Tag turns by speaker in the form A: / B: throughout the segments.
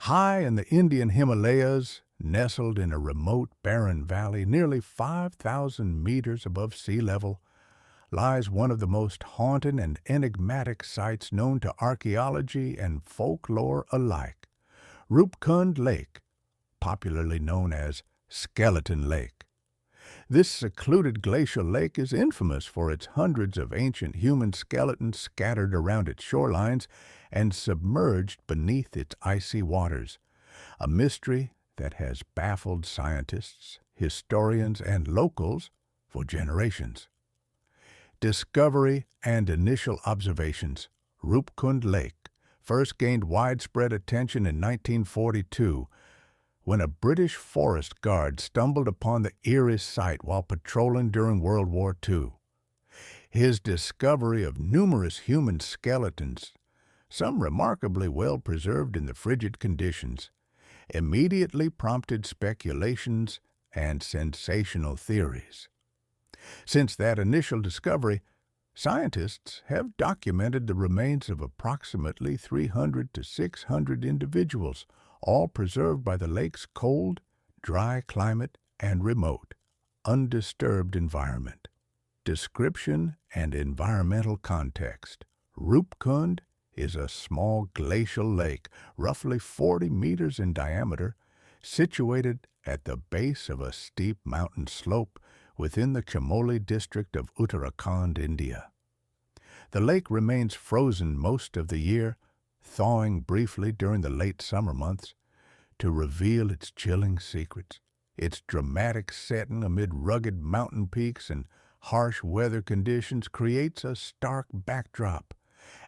A: High in the Indian Himalayas, nestled in a remote, barren valley nearly 5,000 meters above sea level, lies one of the most haunted and enigmatic sites known to archaeology and folklore alike, Roopkund Lake, popularly known as Skeleton Lake. This secluded glacial lake is infamous for its hundreds of ancient human skeletons scattered around its shorelines and submerged beneath its icy waters, a mystery that has baffled scientists, historians, and locals for generations. Discovery and initial observations. Roopkund Lake first gained widespread attention in 1942 when a British forest guard stumbled upon the eerie site while patrolling during World War II. His discovery of numerous human skeletons, some remarkably well preserved in the frigid conditions, immediately prompted speculations and sensational theories. Since that initial discovery, scientists have documented the remains of approximately 300 to 600 individuals, all preserved by the lake's cold, dry climate and remote, undisturbed environment. Description and environmental context. Roopkund is a small glacial lake, roughly 40 meters in diameter, situated at the base of a steep mountain slope within the Chamoli district of Uttarakhand, India. The lake remains frozen most of the year, thawing briefly during the late summer months to reveal its chilling secrets. Its dramatic setting amid rugged mountain peaks and harsh weather conditions creates a stark backdrop,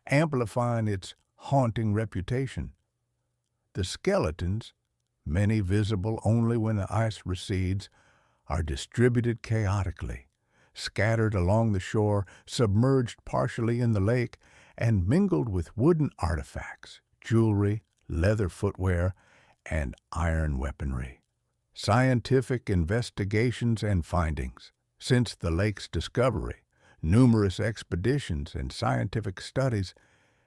A: amplifying its haunting reputation. The skeletons, many visible only when the ice recedes, are distributed chaotically, scattered along the shore, submerged partially in the lake, and mingled with wooden artifacts, jewelry, leather footwear, and iron weaponry. Scientific investigations and findings. Since the lake's discovery, numerous expeditions and scientific studies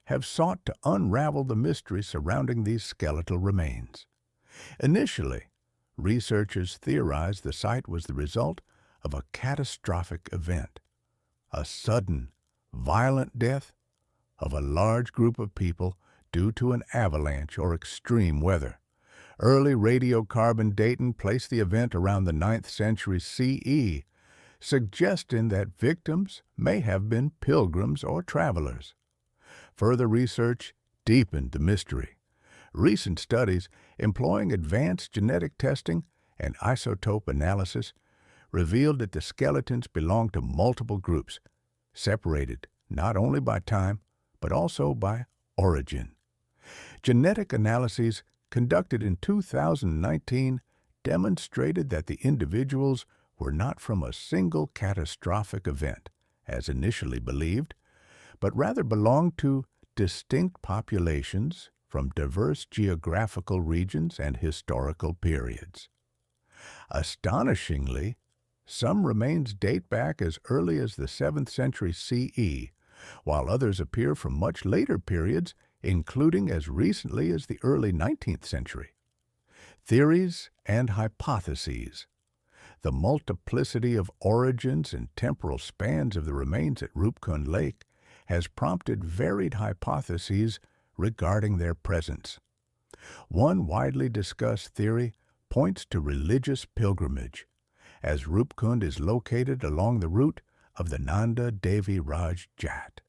A: have sought to unravel the mystery surrounding these skeletal remains. Initially, researchers theorized the site was the result of a catastrophic event, a sudden, violent death of a large group of people due to an avalanche or extreme weather. Early radiocarbon dating placed the event around the 9th century CE, suggesting that victims may have been pilgrims or travelers. Further research deepened the mystery. Recent studies employing advanced genetic testing and isotope analysis revealed that the skeletons belong to multiple groups, separated not only by time, but also by origin. Genetic analyses conducted in 2019 demonstrated that the individuals were not from a single catastrophic event, as initially believed, but rather belonged to distinct populations from diverse geographical regions and historical periods. Astonishingly, some remains date back as early as the 7th century CE, while others appear from much later periods, including as recently as the early 19th century. Theories and hypotheses. The multiplicity of origins and temporal spans of the remains at Roopkund Lake has prompted varied hypotheses regarding their presence. One widely discussed theory points to religious pilgrimage, as Roopkund is located along the route of the Nanda Devi Raj Jat,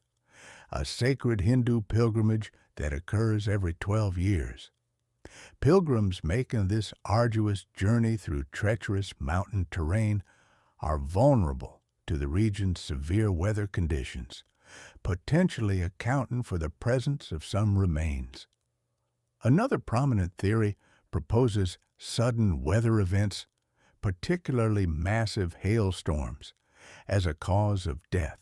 A: a sacred Hindu pilgrimage that occurs every 12 years. Pilgrims making this arduous journey through treacherous mountain terrain are vulnerable to the region's severe weather conditions, potentially accounting for the presence of some remains. Another prominent theory proposes sudden weather events, particularly massive hailstorms, as a cause of death.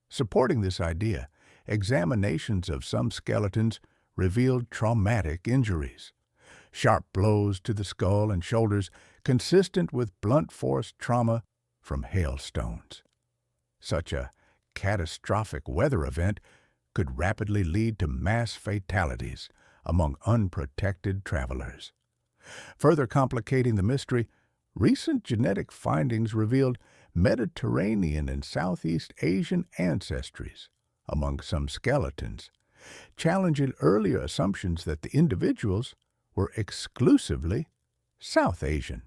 A: Supporting this idea, examinations of some skeletons revealed traumatic injuries, sharp blows to the skull and shoulders consistent with blunt force trauma from hailstones. Such a catastrophic weather event could rapidly lead to mass fatalities, among unprotected travelers. Further complicating the mystery, recent genetic findings revealed Mediterranean and Southeast Asian ancestries among some skeletons, challenging earlier assumptions that the individuals were exclusively South Asian.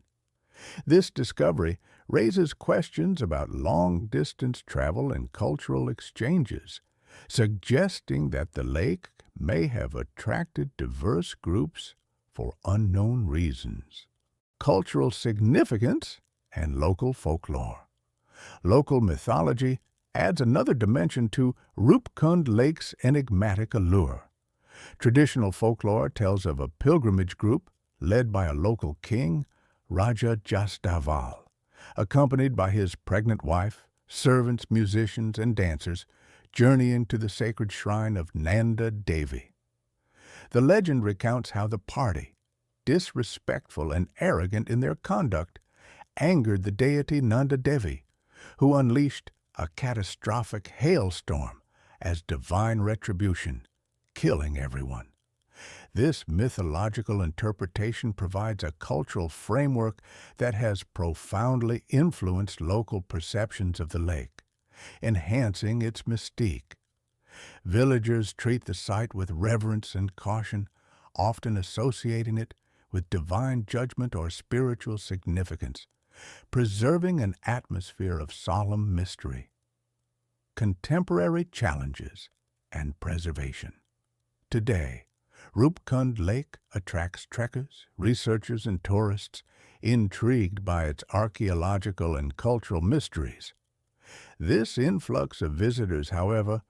A: This discovery raises questions about long-distance travel and cultural exchanges, suggesting that the lake may have attracted diverse groups for unknown reasons. Cultural significance and local folklore. Local mythology adds another dimension to Roopkund Lake's enigmatic allure. Traditional folklore tells of a pilgrimage group led by a local king, Raja Jastaval, accompanied by his pregnant wife, servants, musicians, and dancers, journeying to the sacred shrine of Nanda Devi. The legend recounts how the party, disrespectful and arrogant in their conduct, angered the deity Nanda Devi, who unleashed a catastrophic hailstorm as divine retribution, killing everyone. This mythological interpretation provides a cultural framework that has profoundly influenced local perceptions of the lake, enhancing its mystique. Villagers treat the site with reverence and caution, often associating it with divine judgment or spiritual significance, preserving an atmosphere of solemn mystery. Contemporary challenges and preservation. Today, Roopkund Lake attracts trekkers, researchers, and tourists intrigued by its archaeological and cultural mysteries. This influx of visitors, however,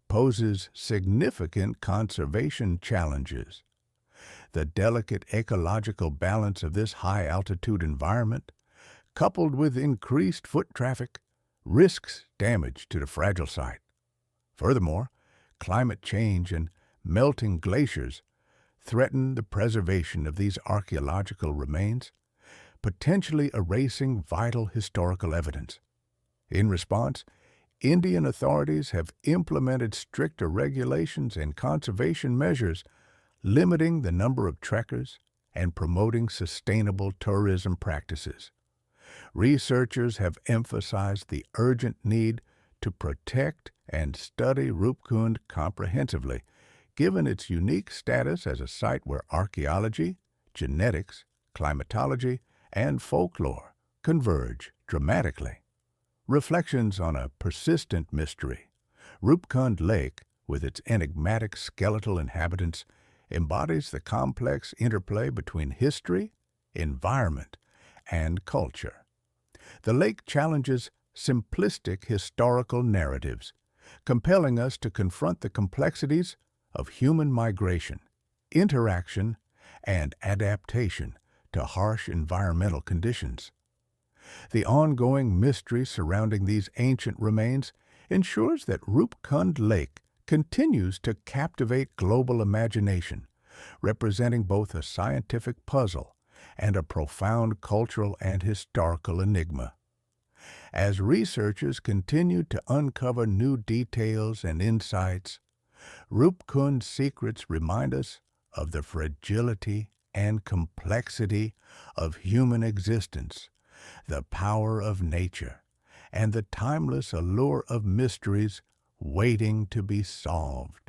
A: poses significant conservation challenges. The delicate ecological balance of this high-altitude environment, coupled with increased foot traffic, risks damage to the fragile site. Furthermore, climate change and melting glaciers threaten the preservation of these archaeological remains, potentially erasing vital historical evidence. In response, Indian authorities have implemented stricter regulations and conservation measures, limiting the number of trekkers and promoting sustainable tourism practices. Researchers have emphasized the urgent need to protect and study Roopkund comprehensively, given its unique status as a site where archaeology, genetics, climatology, and folklore converge dramatically. Reflections on a persistent mystery. Roopkund Lake, with its enigmatic skeletal inhabitants, embodies the complex interplay between history, environment, and culture. The lake challenges simplistic historical narratives, compelling us to confront the complexities of human migration, interaction, and adaptation to harsh environmental conditions. The ongoing mystery surrounding these ancient remains ensures that Roopkund Lake continues to captivate global imagination, representing both a scientific puzzle and a profound cultural and historical enigma. As researchers continue to uncover new details and insights, Roopkund's secrets remind us of the fragility and complexity of human existence, the power of nature, and the timeless allure of mysteries waiting to be solved.